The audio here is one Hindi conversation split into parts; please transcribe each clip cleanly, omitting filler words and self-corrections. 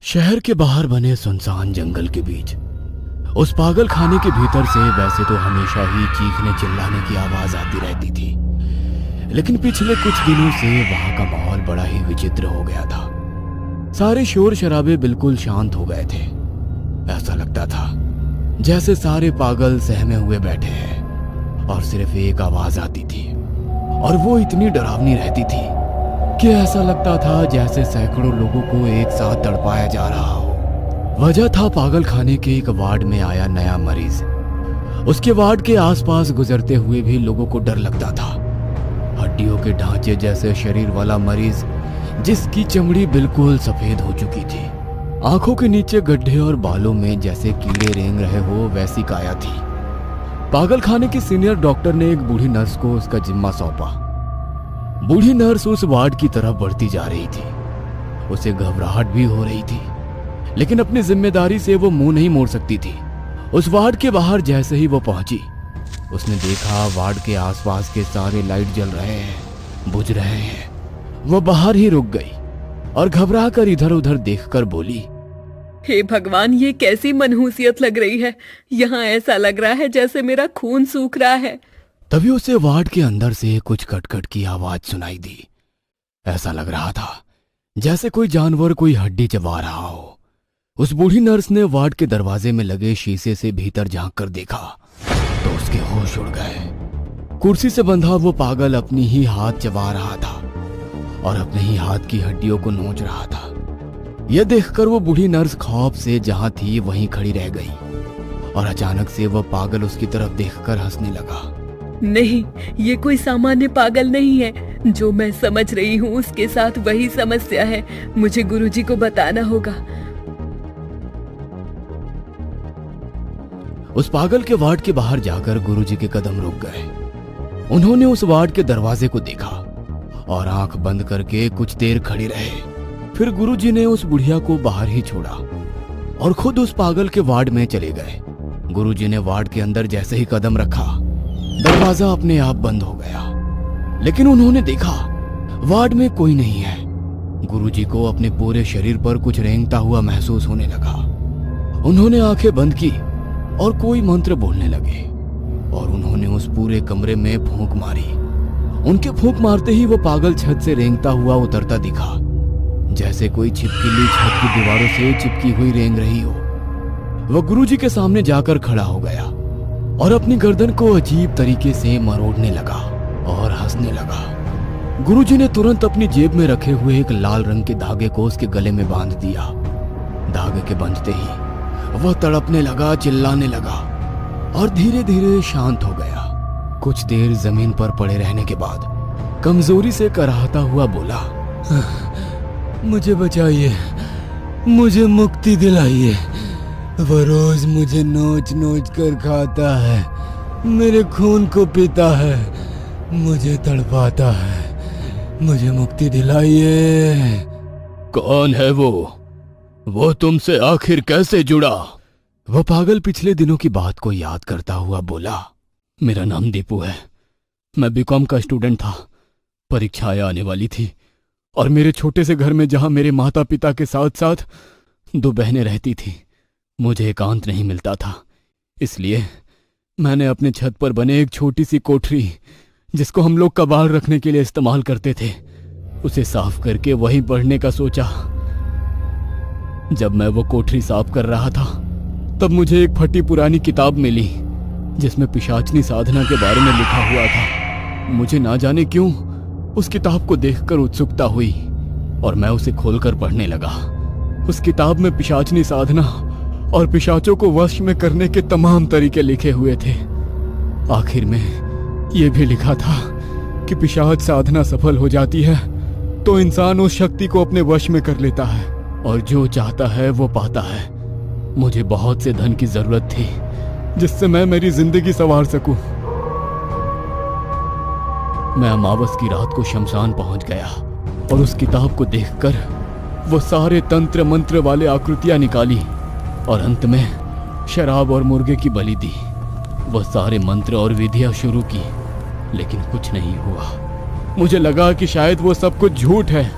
शहर के बाहर बने सुनसान जंगल के बीच उस पागल खाने के भीतर से वैसे तो हमेशा ही चीखने चिल्लाने की आवाज आती रहती थी, लेकिन पिछले कुछ दिनों से वहां का माहौल बड़ा ही विचित्र हो गया था। सारे शोर शराबे बिल्कुल शांत हो गए थे। ऐसा लगता था जैसे सारे पागल सहमे हुए बैठे हैं और सिर्फ एक आवाज आती थी, और वो इतनी डरावनी रहती थी कि ऐसा लगता था जैसे सैकड़ों लोगों को एक साथ तड़पाया जा रहा हो। वजह था पागल खाने के एक वार्ड में आया नया मरीज। उसके वार्ड के आसपास गुजरते हुए भी लोगों को डर लगता था। हड्डियों के ढांचे जैसे शरीर वाला मरीज, जिसकी चमड़ी बिल्कुल सफेद हो चुकी थी, आंखों के नीचे गड्ढे और बालों में जैसे कीड़े रेंग रहे हो वैसी काया थी। पागल खाने के सीनियर डॉक्टर ने एक बूढ़ी नर्स को उसका जिम्मा सौंपा। बूढ़ी नर्स उस वार्ड की तरफ बढ़ती जा रही थी। उसे घबराहट भी हो रही थी, लेकिन अपनी जिम्मेदारी से वो मुंह नहीं मोड़ सकती थी। उस वार्ड के बाहर जैसे ही वो पहुंची, उसने देखा वार्ड के आसपास के सारे लाइट जल रहे हैं, बुझ रहे हैं। वो बाहर ही रुक गई और घबरा कर इधर उधर देखकर बोली, हे भगवान, ये कैसी मनहूसियत लग रही है। यहाँ ऐसा लग रहा है जैसे मेरा खून सूख रहा है। तभी उसे वार्ड के अंदर से कुछ खटखट की आवाज सुनाई दी। ऐसा लग रहा था जैसे कोई जानवर कोई हड्डी चबा रहा हो। उस बूढ़ी नर्स ने वार्ड के दरवाजे में लगे शीशे से भीतर झांक कर देखा तो उसके होश उड़ गए। कुर्सी से बंधा वो पागल अपनी ही हाथ चबा रहा था और अपने ही हाथ की हड्डियों को नोच रहा था। यह देखकर वो बूढ़ी नर्स खौफ से जहां थी वहीं खड़ी रह गई और अचानक से वह पागल उसकी तरफ देखकर हंसने लगा। नहीं, ये कोई सामान्य पागल नहीं है। जो मैं समझ रही हूँ उसके साथ वही समस्या है। मुझे गुरुजी को बताना होगा। उस पागल के वार्ड के बाहर जाकर गुरुजी के कदम रुक गए। उन्होंने उस वार्ड के दरवाजे को देखा और आंख बंद करके कुछ देर खड़े रहे। फिर गुरुजी ने उस बुढ़िया को बाहर ही छोड़ा और खुद उस पागल के वार्ड में चले गए। गुरुजी ने वार्ड के अंदर जैसे ही कदम रखा, दरवाजा अपने आप बंद हो गया, लेकिन उन्होंने देखा वार्ड में कोई नहीं है। गुरुजी को अपने पूरे शरीर पर कुछ रेंगता हुआ महसूस होने लगा। उन्होंने आंखें बंद की और कोई मंत्र बोलने लगे और उन्होंने उस पूरे कमरे में फूंक मारी। उनके फूंक मारते ही वो पागल छत से रेंगता हुआ उतरता दिखा, जैसे कोई छिपकली छत की दीवारों से चिपकी हुई रेंग रही हो। वह गुरुजी के सामने जाकर खड़ा हो गया और अपनी गर्दन को अजीब तरीके से मरोड़ने लगा और हंसने लगा। गुरुजी ने तुरंत अपनी जेब में रखे हुए एक लाल रंग के धागे को उसके गले में बांध दिया। धागे के बंधते ही वह तड़पने लगा, चिल्लाने लगा और धीरे धीरे शांत हो गया। कुछ देर जमीन पर पड़े रहने के बाद कमजोरी से कराहता हुआ बोला, मुझे बचाइए, मुझे मुक्ति दिलाइए। वो रोज मुझे नोच नोच कर खाता है, मेरे खून को पीता है, मुझे तड़पाता है, मुझे मुक्ति दिलाइए। कौन है वो तुमसे आखिर कैसे जुड़ा? वह पागल पिछले दिनों की बात को याद करता हुआ बोला, मेरा नाम दीपू है। मैं बीकॉम का स्टूडेंट था। परीक्षाएं आने वाली थी और मेरे छोटे से घर में जहां मेरे माता पिता के साथ साथ 2 बहनें रहती थी, मुझे एकांत नहीं मिलता था। इसलिए मैंने अपने छत पर बने एक छोटी सी कोठरी, जिसको हम लोग कबाड़ रखने के लिए इस्तेमाल करते थे, उसे साफ करके वहीं पढ़ने का सोचा। जब मैं वो कोठरी साफ कर रहा था तब मुझे एक फटी पुरानी किताब मिली जिसमें पिशाचनी साधना के बारे में लिखा हुआ था। मुझे ना जाने क्यों उस किताब को देखकर उत्सुकता हुई और मैं उसे खोलकर पढ़ने लगा। उस किताब में पिशाचनी साधना और पिशाचों को वश में करने के तमाम तरीके लिखे हुए थे। आखिर में यह भी लिखा था कि पिशाच साधना सफल हो जाती है तो इंसान उस शक्ति को अपने वश में कर लेता है और जो चाहता है वो पाता है। मुझे बहुत से धन की जरूरत थी जिससे मैं मेरी जिंदगी संवार सकूं। मैं अमावस की रात को शमशान पहुंच गया और उस किताब को देखकर वो सारे तंत्र मंत्र वाले आकृतियां निकाली और अंत में शराब और मुर्गे की बलि दी। वह सारे मंत्र और विधियां शुरू की, लेकिन कुछ नहीं हुआ। मुझे लगा कि शायद वो सब कुछ झूठ है।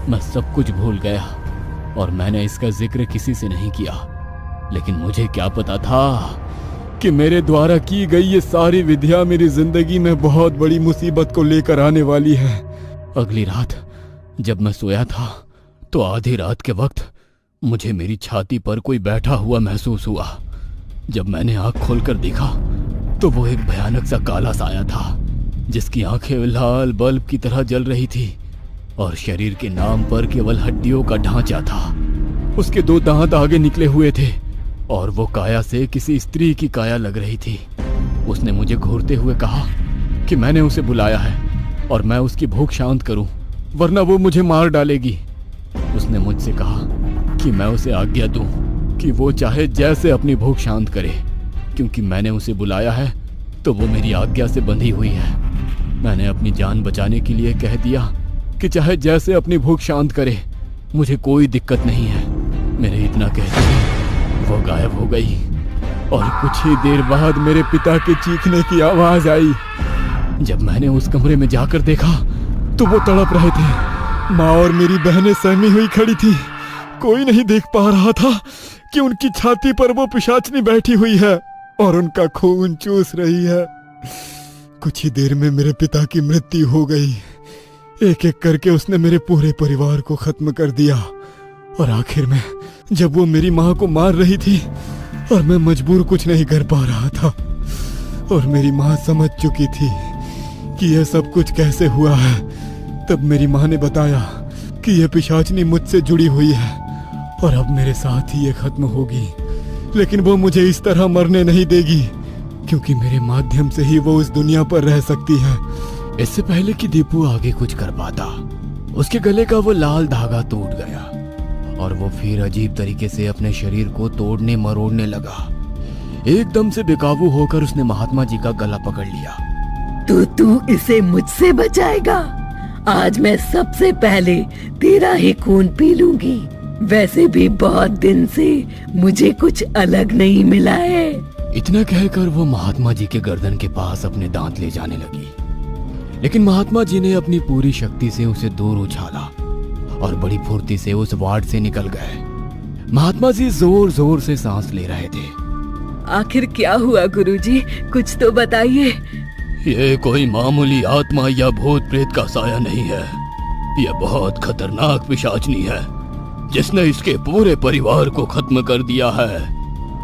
मैं सब कुछ भूल गया और मैंने इसका जिक्र किसी से नहीं किया। लेकिन मुझे क्या पता था कि मेरे द्वारा की गई ये सारी विधियां मेरी जिंदगी में बहुत बड़ी मुसीबत को लेकर आने वाली है। अगली रात जब मैं सोया था तो आधी रात के वक्त मुझे मेरी छाती पर कोई बैठा हुआ महसूस हुआ। जब मैंने आंख खोलकर देखा तो वो एक भयानक सा काला साया था, जिसकी आंखें लाल बल्ब की तरह जल रही थी और शरीर के नाम पर केवल हड्डियों का ढांचा था। उसके 2 दांत आगे निकले हुए थे और वो काया से किसी स्त्री की काया लग रही थी। उसने मुझे घूरते हुए कहा कि मैंने उसे बुलाया है और मैं उसकी भूख शांत करूं, वरना वो मुझे मार डालेगी। उसने मुझसे कहा कि मैं उसे आज्ञा दूं कि वो चाहे जैसे अपनी भूख शांत करे, क्योंकि मैंने उसे बुलाया है तो वो मेरी आज्ञा से बंधी हुई है। मैंने अपनी जान बचाने के लिए कह दिया कि चाहे जैसे अपनी भूख शांत करे, मुझे कोई दिक्कत नहीं है। मेरे इतना कहते ही वो गायब हो गई और कुछ ही देर बाद मेरे पिता के चीखने की आवाज आई। जब मैंने उस कमरे में जाकर देखा तो वो तड़प रहे थे। माँ और मेरी बहनें सहमी हुई खड़ी थी। कोई नहीं देख पा रहा था कि उनकी छाती पर वो पिशाचनी बैठी हुई है और उनका खून चूस रही है। कुछ ही देर में मेरे पिता की मृत्यु हो गई। एक एक करके उसने मेरे पूरे परिवार को खत्म कर दिया और आखिर में जब वो मेरी माँ को मार रही थी और मैं मजबूर कुछ नहीं कर पा रहा था और मेरी माँ समझ चुकी थी कि यह सब कुछ कैसे हुआ है, तब मेरी माँ ने बताया कि यह पिशाचनी मुझसे जुड़ी हुई है और अब मेरे साथ ही ये खत्म होगी। लेकिन वो मुझे इस तरह मरने नहीं देगी, क्योंकि मेरे माध्यम से ही वो इस दुनिया पर रह सकती है। इससे पहले कि दीपू आगे कुछ कर पाता, उसके गले का वो लाल धागा टूट गया और वो फिर अजीब तरीके से अपने शरीर को तोड़ने मरोड़ने लगा। एकदम से बेकाबू होकर उसने महात्मा जी का गला पकड़ लिया। तो तू इसे मुझसे बचाएगा? आज मैं सबसे पहले तेरा ही खून पी लूंगी। वैसे भी बहुत दिन से मुझे कुछ अलग नहीं मिला है। इतना कहकर वो महात्मा जी के गर्दन के पास अपने दांत ले जाने लगी, लेकिन महात्मा जी ने अपनी पूरी शक्ति से उसे दूर उछाला और बड़ी फुर्ती से उस वार्ड से निकल गए। महात्मा जी जोर जोर से सांस ले रहे थे। आखिर क्या हुआ गुरुजी, कुछ तो बताइए। ये कोई मामूली आत्मा या भूत प्रेत का साया नहीं है। यह बहुत खतरनाक पिशाचनी है जिसने इसके पूरे परिवार को खत्म कर दिया है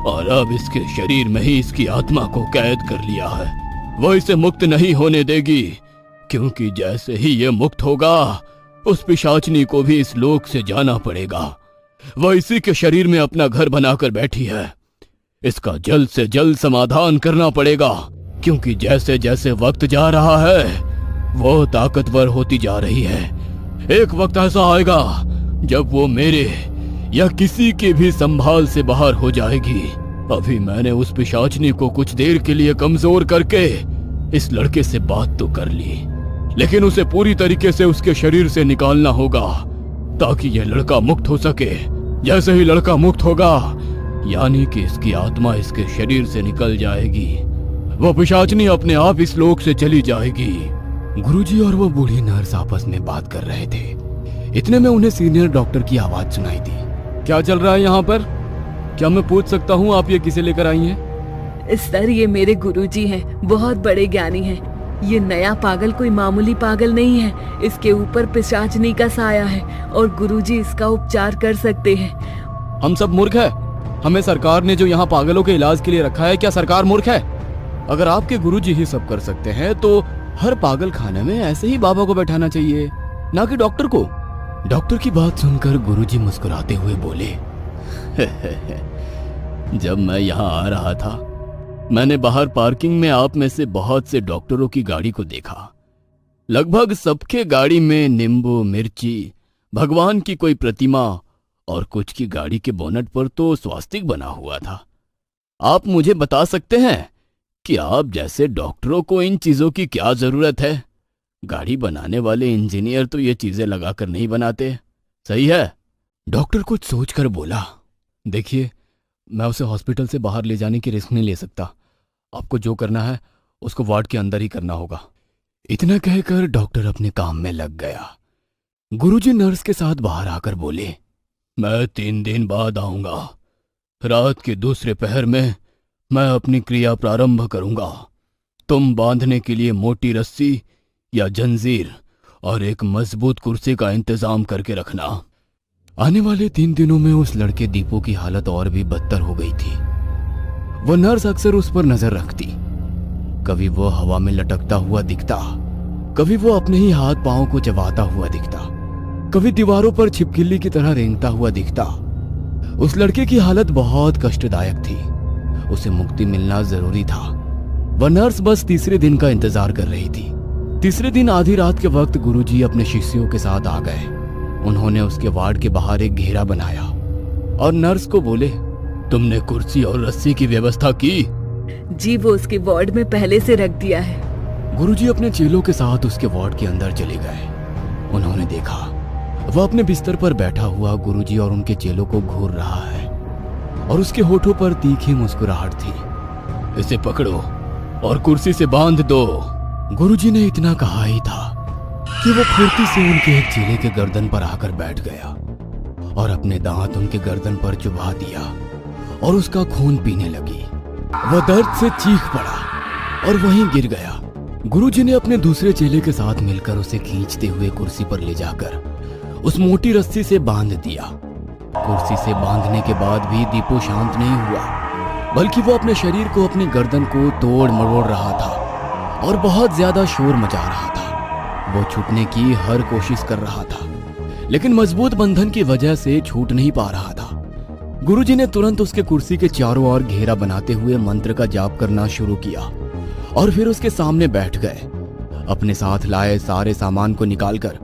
और अब इसके शरीर में ही इसकी आत्मा को कैद कर लिया है। वो इसे मुक्त नहीं होने देगी, क्योंकि जैसे ही ये मुक्त होगा उस पिशाचनी को भी इस लोक से जाना पड़ेगा। वह इसी के शरीर में अपना घर बनाकर बैठी है। इसका जल्द से जल्द समाधान करना पड़ेगा, क्योंकि जैसे जैसे वक्त जा रहा है वो ताकतवर होती जा रही है। एक वक्त ऐसा आएगा जब वो मेरे या किसी के भी संभाल से बाहर हो जाएगी। अभी मैंने उस पिशाचनी को कुछ देर के लिए कमजोर करके इस लड़के से बात तो कर ली, लेकिन उसे पूरी तरीके से उसके शरीर से निकालना होगा ताकि यह लड़का मुक्त हो सके। जैसे ही लड़का मुक्त होगा, यानी कि इसकी आत्मा इसके शरीर से निकल जाएगी, वो पिशाचनी अपने आप इस लोक से चली जाएगी। गुरुजी और वो बूढ़ी नर्स आपस में बात कर रहे थे। इतने में उन्हें सीनियर डॉक्टर की आवाज सुनाई दी। क्या चल रहा है यहाँ पर? क्या मैं पूछ सकता हूँ आप ये किसे लेकर आई हैं? सर, ये मेरे गुरुजी हैं, बहुत बड़े ज्ञानी हैं। ये नया पागल कोई मामूली पागल नहीं है। इसके ऊपर पिशाचनी का साया है और गुरुजी इसका उपचार कर सकते हैं। हम सब मूर्ख है? हमें सरकार ने जो यहाँ पागलों के इलाज के लिए रखा है, क्या सरकार मूर्ख है? अगर आपके गुरुजी ही सब कर सकते हैं तो हर पागल खाने में ऐसे ही बाबा को बैठाना चाहिए, ना कि डॉक्टर को। डॉक्टर की बात सुनकर गुरुजी मुस्कुराते हुए बोले, जब मैं यहाँ आ रहा था मैंने बाहर पार्किंग में आप में से बहुत से डॉक्टरों की गाड़ी को देखा। लगभग सबके गाड़ी में नींबू, मिर्ची, भगवान की कोई प्रतिमा और कुछ की गाड़ी के बोनट पर तो स्वास्तिक बना हुआ था। आप मुझे बता सकते हैं कि आप जैसे डॉक्टरों को इन चीजों की क्या जरूरत है? गाड़ी बनाने वाले इंजीनियर तो ये चीजें लगाकर नहीं बनाते, सही है? डॉक्टर कुछ सोचकर बोला, देखिए, मैं उसे हॉस्पिटल से बाहर ले जाने की रिस्क नहीं ले सकता। आपको जो करना है उसको वार्ड के अंदर ही करना होगा। इतना कहकर डॉक्टर अपने काम में लग गया। गुरुजी नर्स के साथ बाहर आकर बोले, मैं 3 दिन बाद आऊंगा। रात के दूसरे पहर में मैं अपनी क्रिया प्रारंभ करूंगा। तुम बांधने के लिए मोटी रस्सी या जंजीर और एक मजबूत कुर्सी का इंतजाम करके रखना। आने वाले 3 दिनों में उस लड़के दीपू की हालत और भी बदतर हो गई थी। वो नर्स अक्सर उस पर नजर रखती। कभी वो हवा में लटकता हुआ दिखता, कभी वो अपने ही हाथ पांव को चबाता हुआ दिखता, कभी दीवारों पर छिपकली की तरह रेंगता हुआ दिखता। उस लड़के की हालत बहुत कष्टदायक थी। उसे मुक्ति मिलना जरूरी था। वह नर्स बस तीसरे दिन का इंतजार कर रही थी। तीसरे दिन आधी रात के वक्त गुरुजी अपने शिष्यों के साथ आ गए। उन्होंने उसके वार्ड के बाहर एक घेरा बनाया और नर्स को बोले, तुमने कुर्सी और रस्सी की व्यवस्था की? जी, वो उसके वार्ड में पहले से रख दिया है। गुरुजी अपने चेलों के साथ उसके वार्ड के अंदर चले गए। उन्होंने देखा वह अपने बिस्तर पर बैठा हुआ गुरुजी और उनके चेलों को घूर रहा है और उसके होठों पर तीखी मुस्कुराहट थी। इसे पकड़ो और कुर्सी से बांध दो। गुरुजी ने इतना कहा ही था कि वो फुर्ती से उनके एक चेले के गर्दन पर आकर बैठ गया और अपने दांत उनके गर्दन पर चुभा दिया और उसका खून पीने लगी। वह दर्द से चीख पड़ा और वहीं गिर गया। गुरुजी ने अपने दूसरे चेले के साथ मिलकर उसे खींचते हुए कुर्सी पर ले जाकर उस मोटी रस्सी से बांध दिया। कुर्सी से बांधने के बाद भी दीपू शांत नहीं हुआ, बल्कि वो अपने शरीर को, अपनी गर्दन को तोड़ मरोड़ रहा था और बहुत ज्यादा शोर मचा रहा था। वो छूटने की हर कोशिश कर रहा था, लेकिन मजबूत बंधन की वजह से छूट नहीं पा रहा था। गुरुजी ने तुरंत उसके कुर्सी के चारों ओर घेरा बनाते हुए मंत्र का जाप करना शुरू किया और फिर उसके सामने बैठ गए। अपने साथ लाए सारे सामान को निकालकर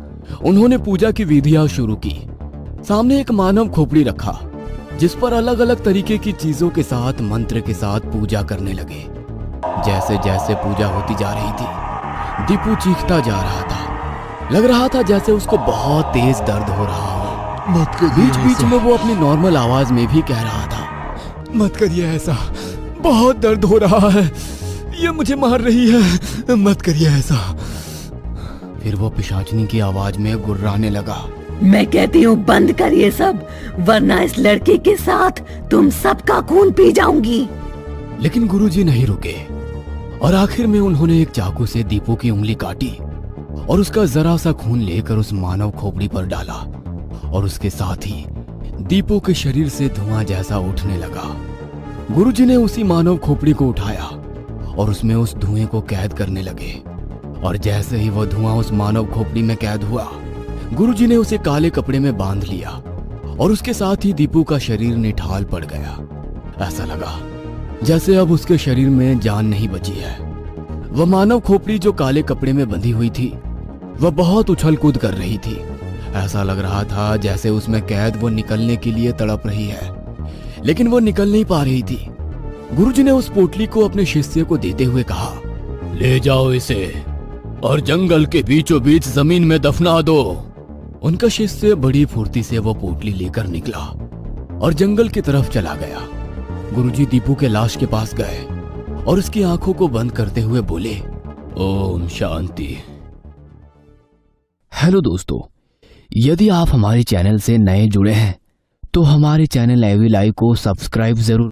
उन्होंने पूजा की विधियां शुरू की। सामने एक मानव खोपड़ी रखा जिस पर अलग अलग तरीके की चीजों के साथ मंत्र के साथ पूजा करने लगे। जैसे जैसे पूजा होती जा रही थी, दीपू चीखता जा रहा था। लग रहा था जैसे उसको बहुत तेज दर्द हो रहा हो। बीच बीच में वो अपनी नॉर्मल आवाज में भी कह रहा था, मत करिए ऐसा, बहुत दर्द हो रहा है, ये मुझे मार रही है, मत करिए ऐसा। फिर वो पिशाचनी की आवाज में गुर्राने लगा, मैं कहती हूँ बंद कर ये सब, वरना इस लड़के के साथ तुम सबका खून पी जाऊंगी। लेकिन गुरुजी नहीं रुके और आखिर में उन्होंने एक चाकू से दीपू की उंगली काटी और उसका जरा सा खून लेकर उस मानव खोपड़ी पर डाला और उसके साथ ही दीपू के शरीर से धुआं जैसा उठने लगा। गुरुजी ने उसी मानव खोपड़ी को उठाया और उसमें उस धुएं को कैद करने लगे और जैसे ही वो धुआं उस मानव खोपड़ी में कैद हुआ, गुरुजी ने उसे काले कपड़े में बांध लिया और उसके साथ ही दीपू का शरीर निठाल पड़ गया। ऐसा लगा जैसे अब उसके शरीर में जान नहीं बची है। वह मानव खोपड़ी जो काले कपड़े में बंधी हुई थी, वह बहुत उछल कूद कर रही थी। ऐसा लग रहा था जैसे उसमें कैद वो निकलने के लिए तड़प रही है, लेकिन वो निकल नहीं पा रही थी। गुरुजी ने उस पोटली को अपने शिष्य को देते हुए कहा, ले जाओ इसे और जंगल के बीचों बीच जमीन में दफना दो। उनका शिष्य बड़ी फुर्ती से वो पोटली लेकर निकला और जंगल की तरफ चला गया। गुरुजी दीपू के लाश के पास गए और उसकी आंखों को बंद करते हुए बोले, ओम शांति। हेलो दोस्तों, यदि आप हमारे चैनल से नए जुड़े हैं तो हमारे चैनल एवी लाइव को सब्सक्राइब जरूर